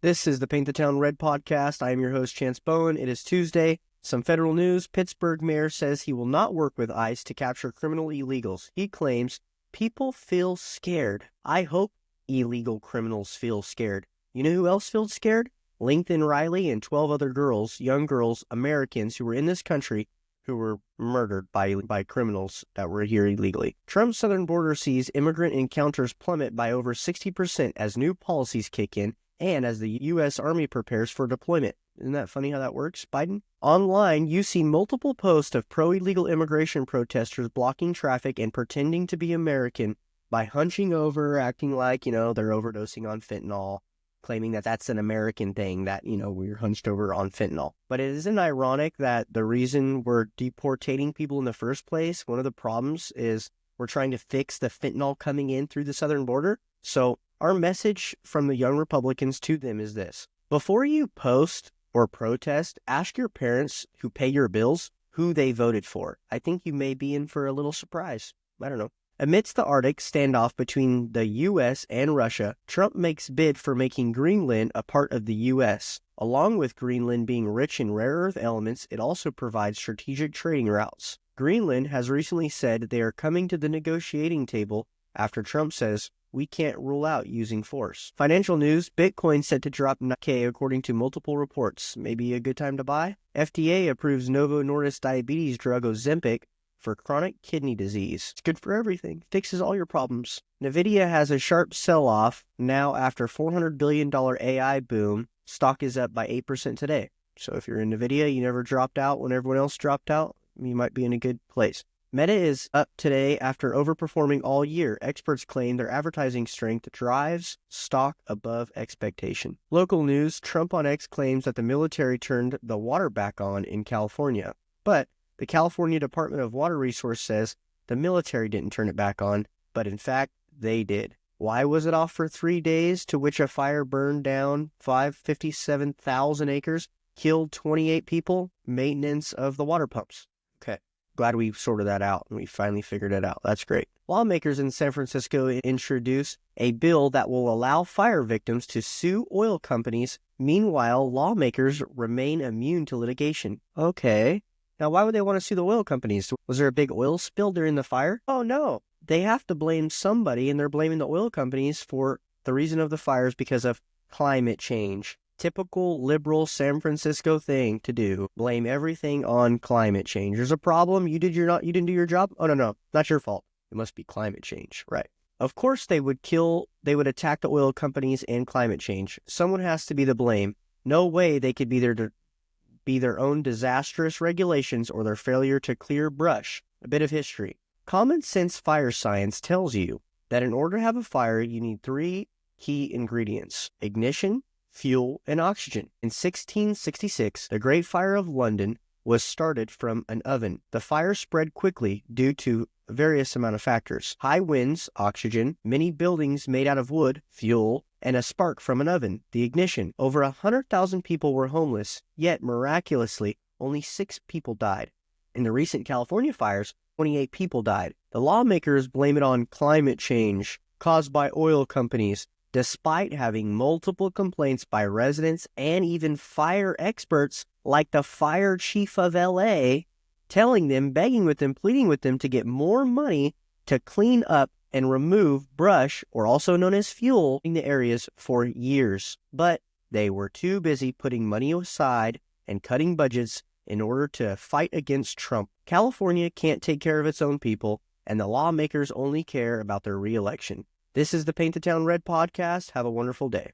This is the Paint the Town Red podcast. I am your host, Chance Bowen. It is Tuesday. Some federal news. Pittsburgh mayor says he will not work with ICE to capture criminal illegals. He claims people feel scared. I hope illegal criminals feel scared. You know who else feels scared? Lincoln Riley and 12 other girls, young girls, Americans who were in this country who were murdered by criminals that were here illegally. Trump's southern border sees immigrant encounters plummet by over 60% as new policies kick in and as the U.S. Army prepares for deployment. Isn't that funny how that works, Biden? Online, you see multiple posts of pro-illegal immigration protesters blocking traffic and pretending to be American by hunching over, acting like, they're overdosing on fentanyl, claiming that that's an American thing, that, we're hunched over on fentanyl. But it isn't ironic that the reason we're deportating people in the first place, one of the problems is we're trying to fix the fentanyl coming in through the southern border? So our message from the young Republicans to them is this. Before you post or protest, ask your parents who pay your bills who they voted for. I think you may be in for a little surprise. I don't know. Amidst the Arctic standoff between the U.S. and Russia, Trump makes bid for making Greenland a part of the U.S. Along with Greenland being rich in rare earth elements, it also provides strategic trading routes. Greenland has recently said they are coming to the negotiating table after Trump says, "We can't rule out using force." Financial news, Bitcoin set to drop 9K according to multiple reports. Maybe a good time to buy? FDA approves Novo Nordisk diabetes drug Ozempic for chronic kidney disease. It's good for everything. Fixes all your problems. Nvidia has a sharp sell-off now after $400 billion AI boom. Stock is up by 8% today. So if you're in Nvidia, you never dropped out when everyone else dropped out, you might be in a good place. Meta is up today after overperforming all year. Experts claim their advertising strength drives stock above expectation. Local news, Trump on X claims that the military turned the water back on in California. But the California Department of Water Resources says the military didn't turn it back on, but in fact, they did. Why was it off for 3 days, to which a fire burned down 57,000 acres, killed 28 people? Maintenance of the water pumps. Okay. Glad we sorted that out and we finally figured it out. That's great. Lawmakers in San Francisco introduced a bill that will allow fire victims to sue oil companies. Meanwhile, lawmakers remain immune to litigation. Okay. Now, why would they want to sue the oil companies? Was there a big oil spill during the fire? Oh, no. They have to blame somebody, and they're blaming the oil companies for the reason of the fires because of climate change. Typical liberal San Francisco thing to do. Blame everything on climate change. There's a problem. You didn't do your job? Oh, no. Not your fault. It must be climate change. Right. Of course they would attack the oil companies and climate change. Someone has to be the blame. No way they could be their own disastrous regulations or their failure to clear brush. A bit of history. Common sense fire science tells you that in order to have a fire, you need 3 key ingredients: ignition, fuel, and oxygen. In 1666, the Great Fire of London was started from an oven. The fire spread quickly due to various amount of factors: high winds, oxygen, many buildings made out of wood, fuel, and a spark from an oven, the ignition. Over 100,000 people were homeless, yet miraculously, only 6 people died. In the recent California fires, 28 people died. The lawmakers blame it on climate change caused by oil companies, despite having multiple complaints by residents and even fire experts like the fire chief of LA, telling them, begging with them, pleading with them to get more money to clean up and remove brush, or also known as fuel, in the areas for years. But they were too busy putting money aside and cutting budgets in order to fight against Trump. California can't take care of its own people, and the lawmakers only care about their re-election. This is the Paint the Town Red podcast. Have a wonderful day.